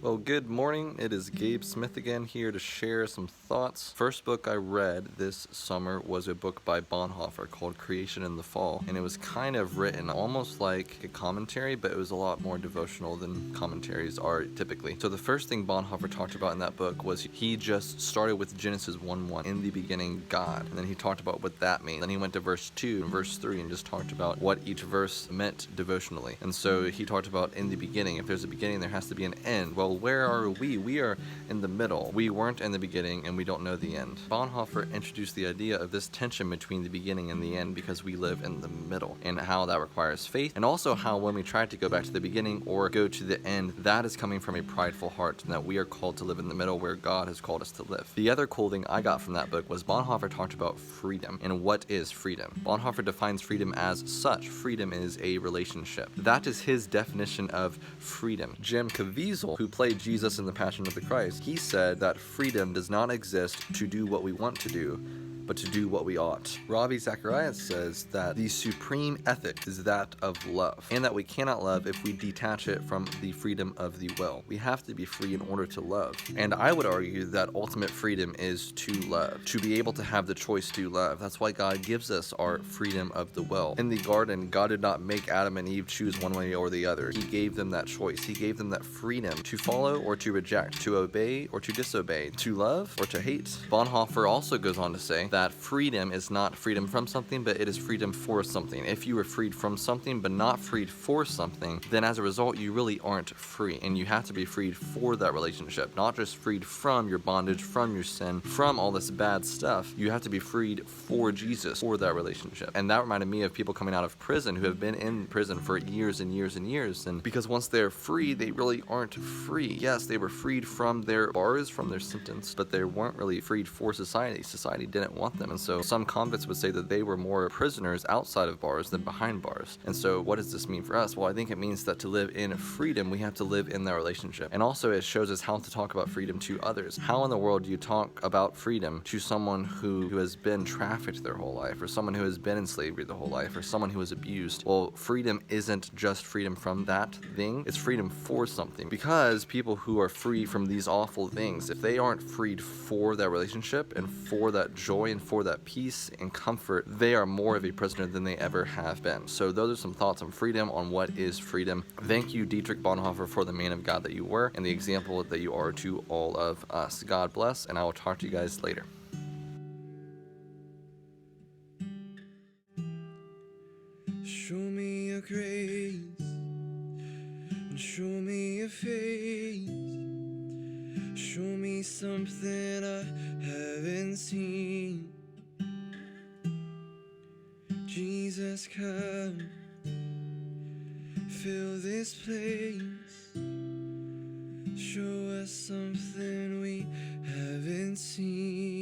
Well, good morning. It is Gabe Smith again here to share some thoughts. First book I read this summer was a book by Bonhoeffer called Creation in the Fall, and it was kind of written almost like a commentary, but it was a lot more devotional than commentaries are typically. So the first thing Bonhoeffer talked about in that book was he just started with Genesis 1:1, in the beginning God, and then he talked about what that means. Then he went to verse 2 and verse 3 and just talked about what each verse meant devotionally. And so he talked about in the beginning. If there's a beginning, there has to be an end. Well, where are we? We are in the middle. We weren't in the beginning and we don't know the end. Bonhoeffer introduced the idea of this tension between the beginning and the end because we live in the middle, and how that requires faith, and also how when we try to go back to the beginning or go to the end, that is coming from a prideful heart, and that we are called to live in the middle where God has called us to live. The other cool thing I got from that book was Bonhoeffer talked about freedom and what is freedom. Bonhoeffer defines freedom as such. Freedom is a relationship. That is his definition of freedom. Jim Caviezel, who played Jesus in The Passion of the Christ, he said that freedom does not exist to do what we want to do, but to do what we ought. Ravi Zacharias says that the supreme ethic is that of love, and that we cannot love if we detach it from the freedom of the will. We have to be free in order to love. And I would argue that ultimate freedom is to love, to be able to have the choice to love. That's why God gives us our freedom of the will. In the garden, God did not make Adam and Eve choose one way or the other. He gave them that choice. He gave them that freedom to follow or to reject, to obey or to disobey, to love or to hate. Bonhoeffer also goes on to say that freedom is not freedom from something, but it is freedom for something. If you are freed from something but not freed for something, then as a result you really aren't free, and you have to be freed for that relationship, not just freed from your bondage, from your sin, from all this bad stuff. You have to be freed for Jesus, for that relationship. And that reminded me of people coming out of prison who have been in prison for years and years and years, and because once they're free, they really aren't free. Yes, they were freed from their bars, from their sentence, but they weren't really freed for society. Society didn't want them. And so some convicts would say that they were more prisoners outside of bars than behind bars. And so what does this mean for us? Well, I think it means that to live in freedom, we have to live in that relationship. And also it shows us how to talk about freedom to others. How in the world do you talk about freedom to someone who has been trafficked their whole life, or someone who has been in slavery the whole life, or someone who is abused? Well, freedom isn't just freedom from that thing, it's freedom for something. Because people who are free from these awful things, if they aren't freed for that relationship and for that joy and for that peace and comfort, they are more of a prisoner than they ever have been. So those are some thoughts on freedom, on what is freedom. Thank you, Dietrich Bonhoeffer, for the man of God that you were and the example that you are to all of us. God bless, and I will talk to you guys later. Show me your grace and show me your face. Show me something I haven't seen. Jesus, come, fill this place. Show us something we haven't seen.